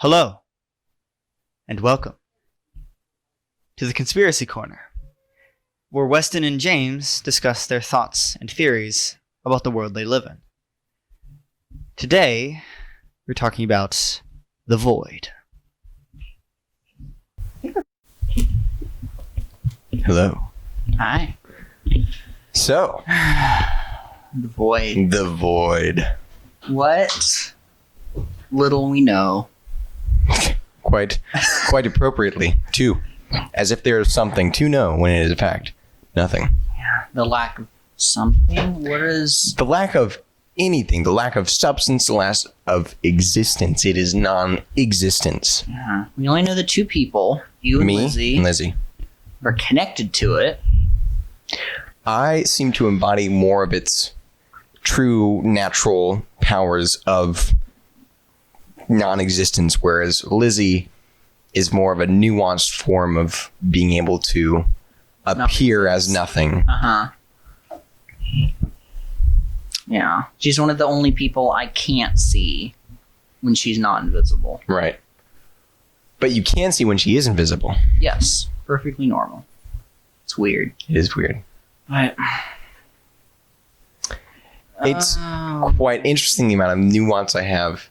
Hello, and welcome to the Conspiracy Corner, where Weston and James discuss their thoughts and theories about the world they live in. Today, we're talking about the void. Hello. Hi. So, The void. the void. What little we know. Quite appropriately, too. As if there is something to know when it is a fact. Nothing. Yeah, the lack of something. What is... The lack of anything, the lack of substance, the lack of existence. It is non-existence. Yeah, we only know the two people, you and Me Lizzie, and Lizzie. are connected to it. I seem to embody more of its true natural powers of non-existence, whereas Lizzie is more of a nuanced form of being able to appear as nothing. Uh-huh. Yeah. She's one of the only people I can't see when she's not invisible. Right. But you can see when she is invisible. Yes. Perfectly normal. It's weird. It is weird. But... It's quite interesting the amount of nuance I have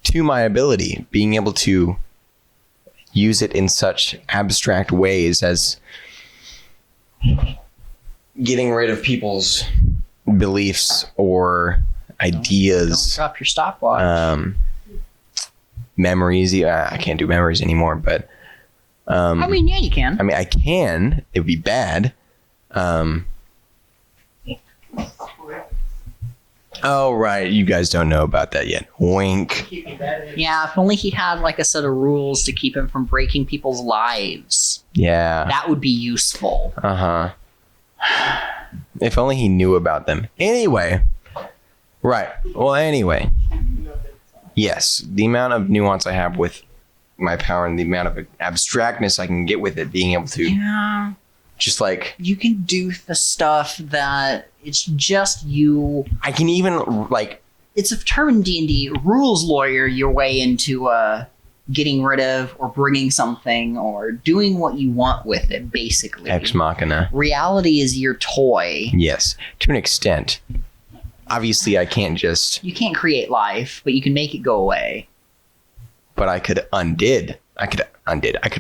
to my ability, being able to use it in such abstract ways as getting rid of people's beliefs or ideas. Don't drop your stopwatch. Memories. I can't do memories anymore, but I mean, yeah, you can. I mean, I can. It would be bad. Oh, right. You guys don't know about that yet. Wink. Yeah, if only he had like a set of rules to keep him from breaking people's lives. Yeah. That would be useful. Uh-huh. If only he knew about them. Anyway. Right. Well, anyway. Yes. The amount of nuance I have with my power and the amount of abstractness I can get with it, being able to Yeah. just like... You can do the stuff that it's just you. I can even like... It's a term in D&D, rules lawyer your way into getting rid of or bringing something or doing what you want with it, basically. Ex machina. Reality is your toy. Yes. To an extent. Obviously, I can't just... You can't create life, but you can make it go away. But I could I could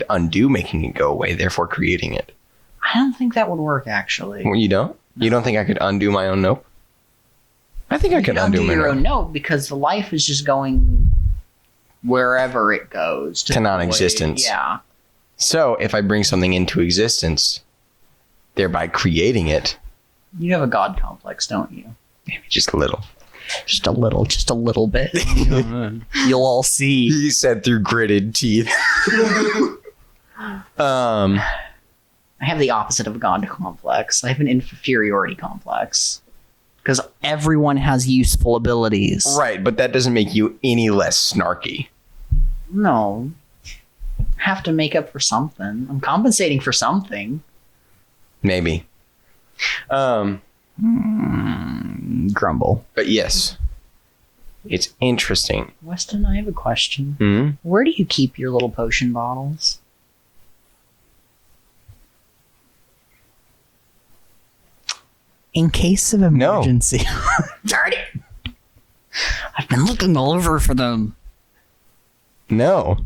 undo making it go away, therefore creating it. I don't think that would work, actually. Well, you don't? No. You don't think I could undo my own nope? I think I could undo my your own nope because the life is just going wherever it goes. To non-existence. Yeah. So, if I bring something into existence, thereby creating it... You have a god complex, don't you? Maybe just a little. Just a little bit. You'll all see. He said through gritted teeth. I have the opposite of a god complex. I have an inferiority complex. Because everyone has useful abilities. Right, but that doesn't make you any less snarky. No. I have to make up for something. I'm compensating for something. Maybe. Grumble. But yes. It's interesting. Weston, I have a question. Hmm? Where do you keep your little potion bottles? In case of emergency. No. Darn it! I've been looking all over for them. No.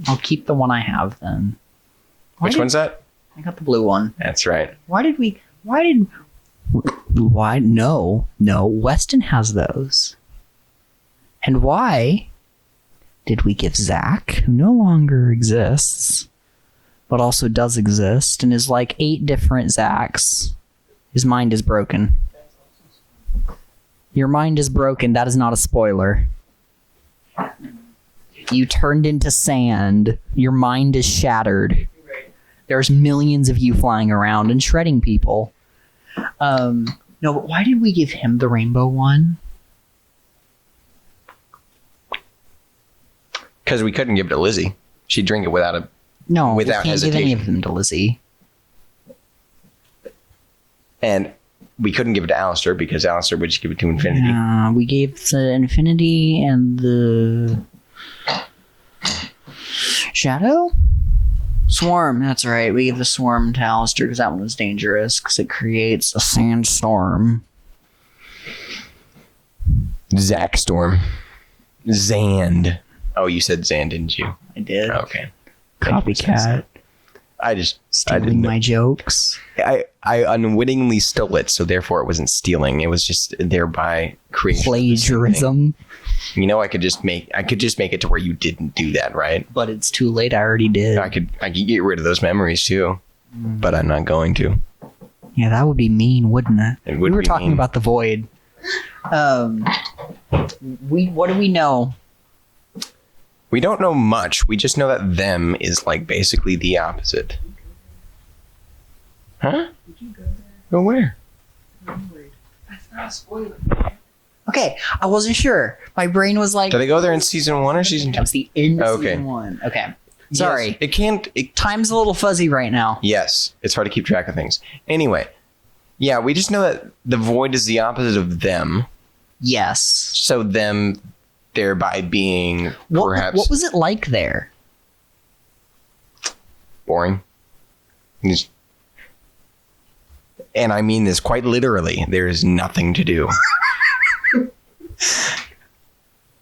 I'll keep the one I have then. Which one's that? I got the blue one. That's right. No, Weston has those. And why did we give Zach, who no longer exists, but also does exist, and is like 8 different Zachs? His mind is broken. Your mind is broken. That is not a spoiler. You turned into sand. Your mind is shattered. There's millions of you flying around and shredding people. No, but why did we give him the rainbow one? Because we couldn't give it to Lizzie. She'd drink it without Without hesitation. We can't give any of them to Lizzie. And we couldn't give it to Alistair because Alistair would just give it to Infinity. We gave the Infinity and the Shadow? Swarm, that's right. We gave the swarm to Alistair because that one was dangerous because it creates a sandstorm. Zach Storm. Zand. Oh, you said Zand, didn't you? I did. Okay. Copycat. I Stealing didn't know. my jokes. I unwittingly stole it, so therefore it wasn't stealing. It was just thereby creation. Plagiarism. You know, I could just make it to where you didn't do that, right? But it's too late. I already did. I could get rid of those memories too, but I'm not going to. Yeah, that would be mean, wouldn't it? It would we were be talking mean. about the void. What do we know? We don't know much. We just know that them is like basically the opposite. Huh? Go where? That's not a spoiler. Okay, I wasn't sure. My brain was like, Did I go there in season 1 or season 2? that was the end of Okay. season 1. Okay. Sorry. Yes, it can't. Time's a little fuzzy right now. Yes, it's hard to keep track of things. Anyway, yeah, we just know that the void is the opposite of them. Yes. So them thereby being perhaps What was it like there? boring. And I mean this quite literally. There is nothing to do.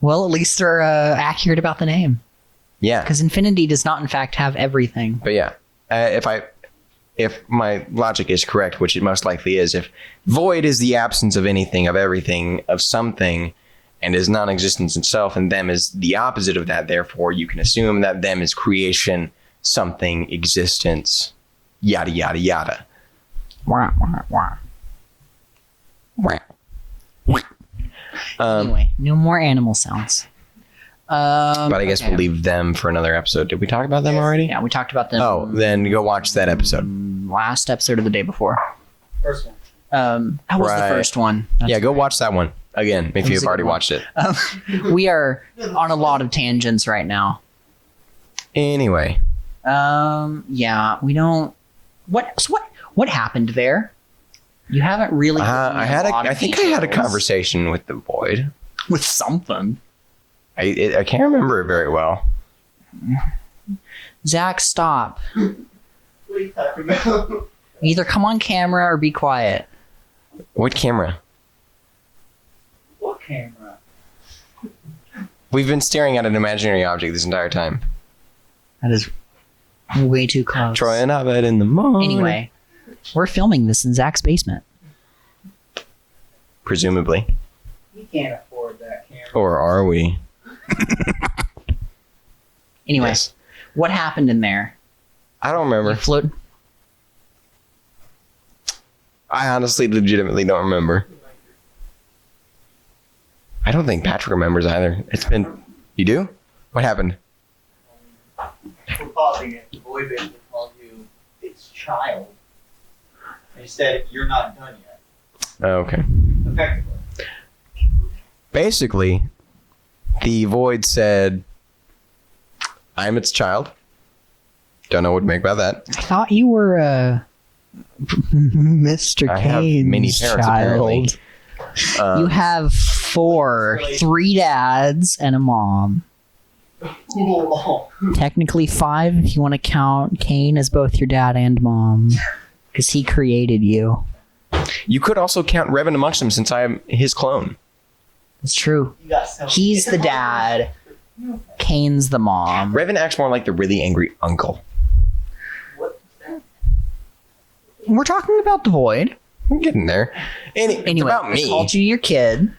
Well, at least they're accurate about the name. Yeah. Because Infinity does not, in fact, have everything. But yeah, if my logic is correct, which it most likely is, if void is the absence of anything, of everything, of something, and is non-existence itself, and them is the opposite of that, therefore you can assume that them is creation, something, existence, yada, yada, yada. Wah, wah, wah. Wah. Anyway, no more animal sounds. But I guess we'll leave them for another episode. Did we talk about them already? Yeah, we talked about them. Oh, then go watch that episode. Last episode of the day before. First one. That was Right. the first one. That's Yeah, go watch that one again if was you've a already good one. watched it. We are on a lot of tangents right now. Anyway, Yeah, we don't. What happened there? You haven't really. given me I think I had a details. conversation with the void. with something. I can't remember it very well. Zach, stop. What are you talking about? Either come on camera or be quiet. What camera? What camera? We've been staring at an imaginary object this entire time. That is way too close. Troy and Abed in the morning. Anyway, we're filming this in Zach's basement. Presumably. You can't afford that camera. Or are we? Anyway, Yes. what happened in there? I don't You remember. float. I honestly legitimately don't remember. I don't think Patrick remembers either. It's been... You do? What happened? We're pausing it. The boy basically called you its child. And he said, you're not done yet. Oh, okay. Effectively. Basically, the void said, I'm its child. Don't know what to make about that. I thought you were Mr. I have Kane's many parents, apparently. child. You have 4, 3 dads and a mom. Whoa. Technically 5 if you want to count Kane as both your dad and mom, because he created you. You could also count Revan amongst them since I am his clone. It's true. You got so He's the dad. Kane's the mom. Revan acts more like the really angry uncle. What? That? We're talking about the void. I'm getting there. It's Anyway, about I me. called you your kid.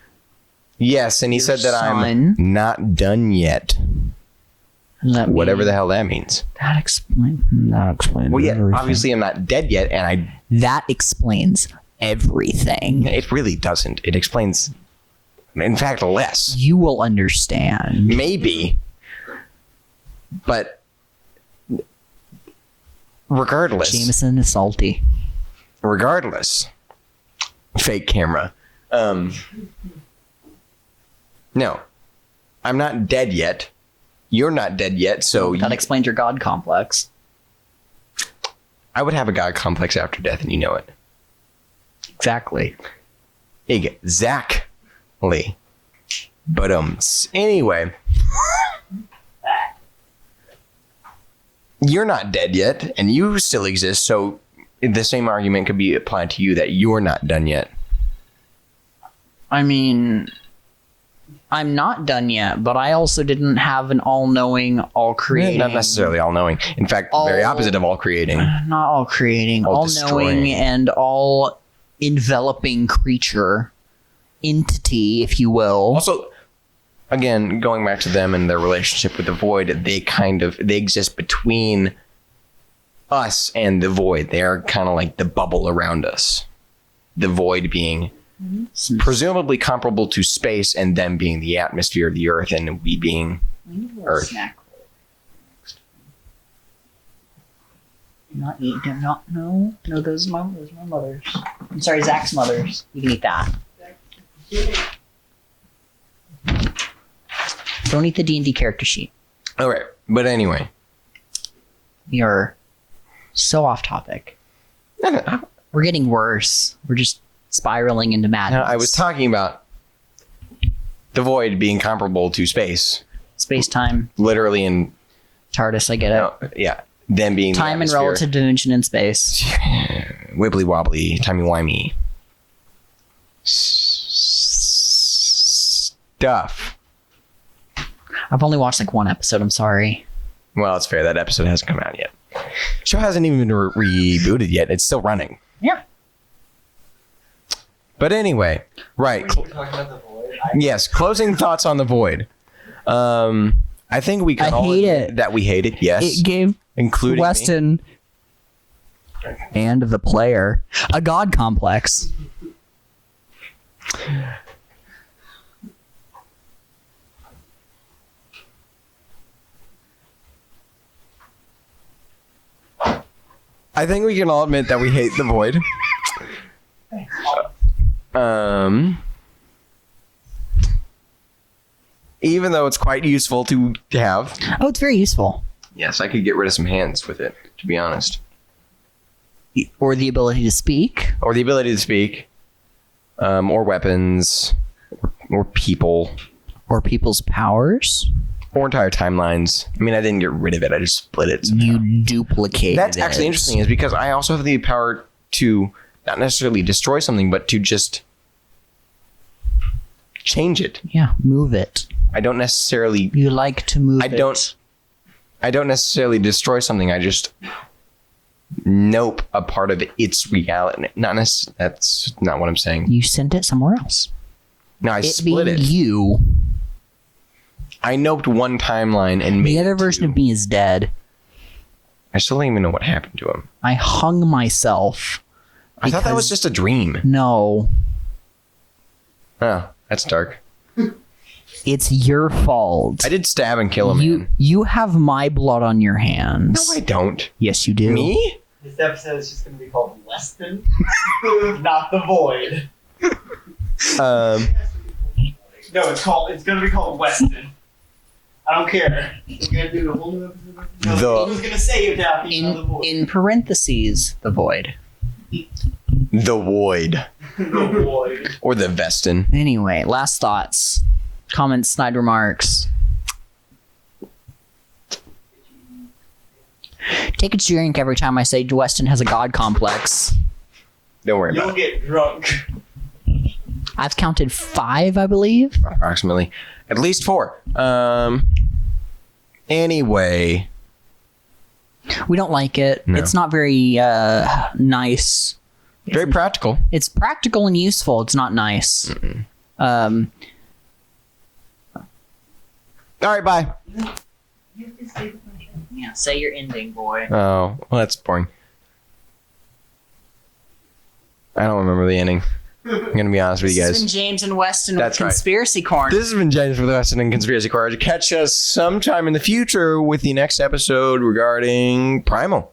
Yes, and he Your said that son. I'm not done yet. Whatever the hell that means. That explains. Well, yeah, obviously I'm not dead yet, and That explains everything. it really doesn't. It explains, in fact, less. You will understand. Maybe. But regardless, Jameson is salty. fake camera. No, I'm not dead yet. You're not dead yet, so That explains your God complex. I would have a god complex after death, and you know it. Exactly. Exactly. But anyway, you're not dead yet, and you still exist. So the same argument could be applied to you that you're not done yet. I mean, I'm not done yet, but I also didn't have an all-knowing, all-creating. Not necessarily all-knowing. In fact, the very opposite of all-creating. Not all-creating. All All-knowing and all-enveloping creature. Entity, if you will. Also, again, going back to them and their relationship with the void, they exist between us and the void. They are kind of like the bubble around us. The void being presumably comparable to space, and them being the atmosphere of the earth, and we being earth. Snack roll. Not eat them. No, those are my mother's. I'm sorry, Zach's mother's. You can eat that. Don't eat the D&D character sheet. All right, but anyway, You're so off topic. We're getting worse. We're just spiraling into madness. now I was talking about the void being comparable to space, Space-time, literally, in TARDIS, I get it. yeah, them being the Time and atmosphere. relative dimension in space. Wibbly wobbly, timey wimey stuff. I've only watched like one episode, I'm sorry. Well, it's fair. That episode hasn't come out yet. Show hasn't even been rebooted yet. It's still running. Yeah. But anyway, right. We're talking about the void. Yes, closing thoughts on the void. I think we can I all hate admit it. that we hate it. Yes, It gave including me. Weston and the player a god complex. I think we can all admit that we hate the void. Even though it's quite useful to have. Oh, it's very useful. Yes, I could get rid of some hands with it, to be honest. Or the ability to speak. Or the ability to speak. Or weapons. Or people. Or people's powers. Or entire timelines. I mean, I didn't get rid of it. I just split it. somehow. You duplicate That's actually interesting, is because I also have the power to not necessarily destroy something, but to just change it. Yeah, move it. I don't necessarily You like to move I it. don't necessarily destroy something. I just nope a part of its reality. That's not what I'm saying. You sent it somewhere else. No, I It split being it. you. I noped one timeline and made The other it version two. of me is dead. I still don't even know what happened to him. I hung myself. I thought that was because- just a dream. No. Oh, that's dark. It's your fault. I did stab and kill a man. You have my blood on your No, hands. I don't. Yes, you do. Me? This episode is just going to be called Weston, not the Void. No, it's going to be called Weston. I don't care. We're going to do a whole new episode. No, who's going to say it now? He's not the Void. In parentheses, the void. The void. The Void. Or the Weston. Anyway, last thoughts, comments, snide remarks. Take a drink every time I say Weston has a god complex. Don't worry about You'll get drunk. I've counted 5, I believe. it. Approximately. At least 4. Anyway. We don't like it. No. It's not very nice. Very practical. It's practical and useful. It's not nice. All right, bye. Yeah, say your ending, boy. Oh, well, that's boring. I don't remember the ending. I'm going to be honest with you This has been guys. James and Weston That's with right. Conspiracy Corner. This has been James for the Weston and Conspiracy Corner. Catch us sometime in the future with the next episode regarding Primal.